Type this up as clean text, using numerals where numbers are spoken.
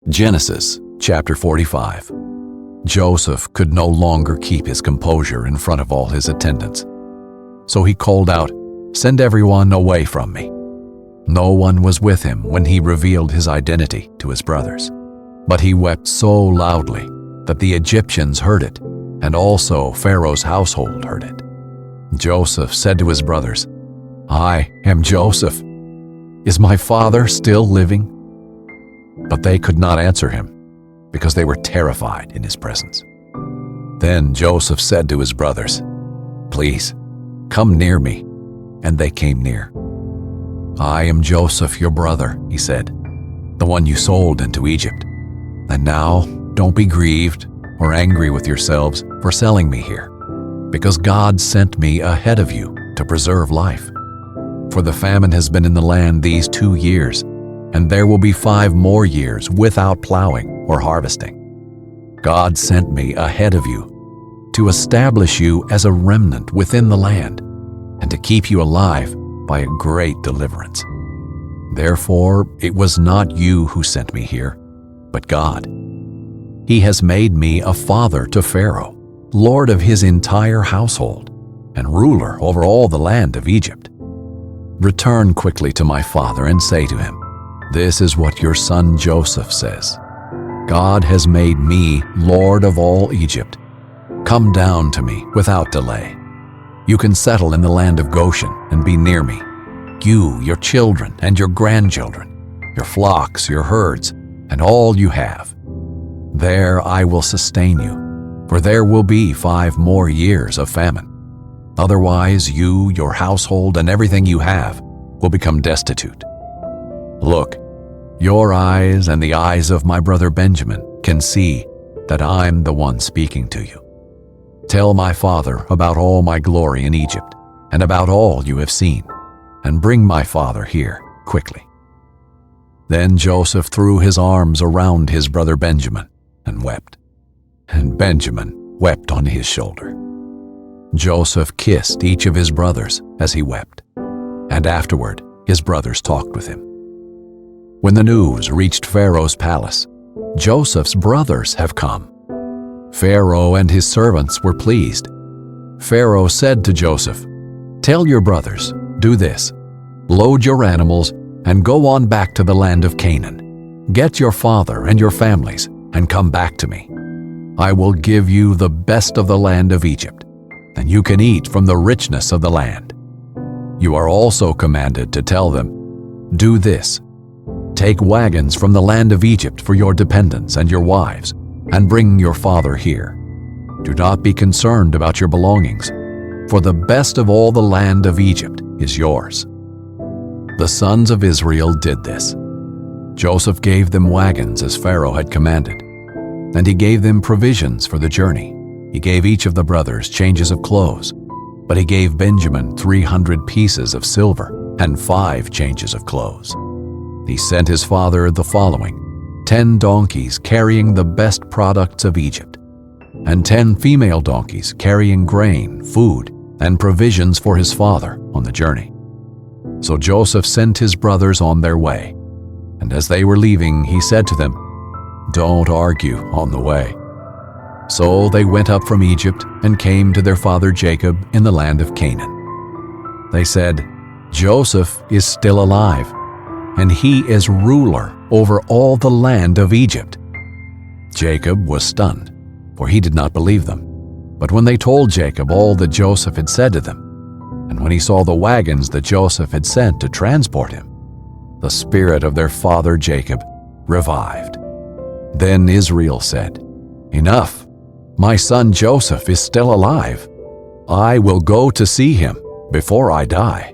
Genesis chapter 45. Joseph could no longer keep his composure in front of all his attendants. So he called out, "Send everyone away from me." No one was with him when he revealed his identity to his brothers. But he wept so loudly that the Egyptians heard it, and also Pharaoh's household heard it. Joseph said to his brothers, "I am Joseph. Is my father still living?" But they could not answer him, because they were terrified in his presence. Then Joseph said to his brothers, "Please, come near me." And they came near. "I am Joseph, your brother," he said, "the one you sold into Egypt. And now don't be grieved or angry with yourselves for selling me here, because God sent me ahead of you to preserve life. For the famine has been in the land these 2 years, and there will be 5 more years without plowing or harvesting. God sent me ahead of you to establish you as a remnant within the land and to keep you alive by a great deliverance. Therefore, it was not you who sent me here, but God. He has made me a father to Pharaoh, lord of his entire household, and ruler over all the land of Egypt. Return quickly to my father and say to him, 'This is what your son Joseph says. God has made me lord of all Egypt. Come down to me without delay. You can settle in the land of Goshen and be near me, you, your children, and your grandchildren, your flocks, your herds, and all you have. There I will sustain you, for there will be 5 more years of famine. Otherwise you, your household, and everything you have will become destitute. Look, your eyes and the eyes of my brother Benjamin can see that I'm the one speaking to you. Tell my father about all my glory in Egypt and about all you have seen, and bring my father here quickly." Then Joseph threw his arms around his brother Benjamin and wept, and Benjamin wept on his shoulder. Joseph kissed each of his brothers as he wept, and afterward his brothers talked with him. When the news reached Pharaoh's palace, "Joseph's brothers have come," Pharaoh and his servants were pleased. Pharaoh said to Joseph, "Tell your brothers, do this: load your animals and go on back to the land of Canaan. Get your father and your families and come back to me. I will give you the best of the land of Egypt, and you can eat from the richness of the land. You are also commanded to tell them, 'Do this: take wagons from the land of Egypt for your dependents and your wives, and bring your father here. Do not be concerned about your belongings, for the best of all the land of Egypt is yours.'" The sons of Israel did this. Joseph gave them wagons as Pharaoh had commanded, and he gave them provisions for the journey. He gave each of the brothers changes of clothes, but he gave Benjamin 300 pieces of silver and 5 changes of clothes. He sent his father the following: 10 donkeys carrying the best products of Egypt, and 10 female donkeys carrying grain, food, and provisions for his father on the journey. So Joseph sent his brothers on their way, and as they were leaving, he said to them, "Don't argue on the way." So they went up from Egypt and came to their father Jacob in the land of Canaan. They said, "Joseph is still alive, and he is ruler over all the land of Egypt." Jacob was stunned, for he did not believe them. But when they told Jacob all that Joseph had said to them, and when he saw the wagons that Joseph had sent to transport him, the spirit of their father Jacob revived. Then Israel said, "Enough! My son Joseph is still alive. I will go to see him before I die."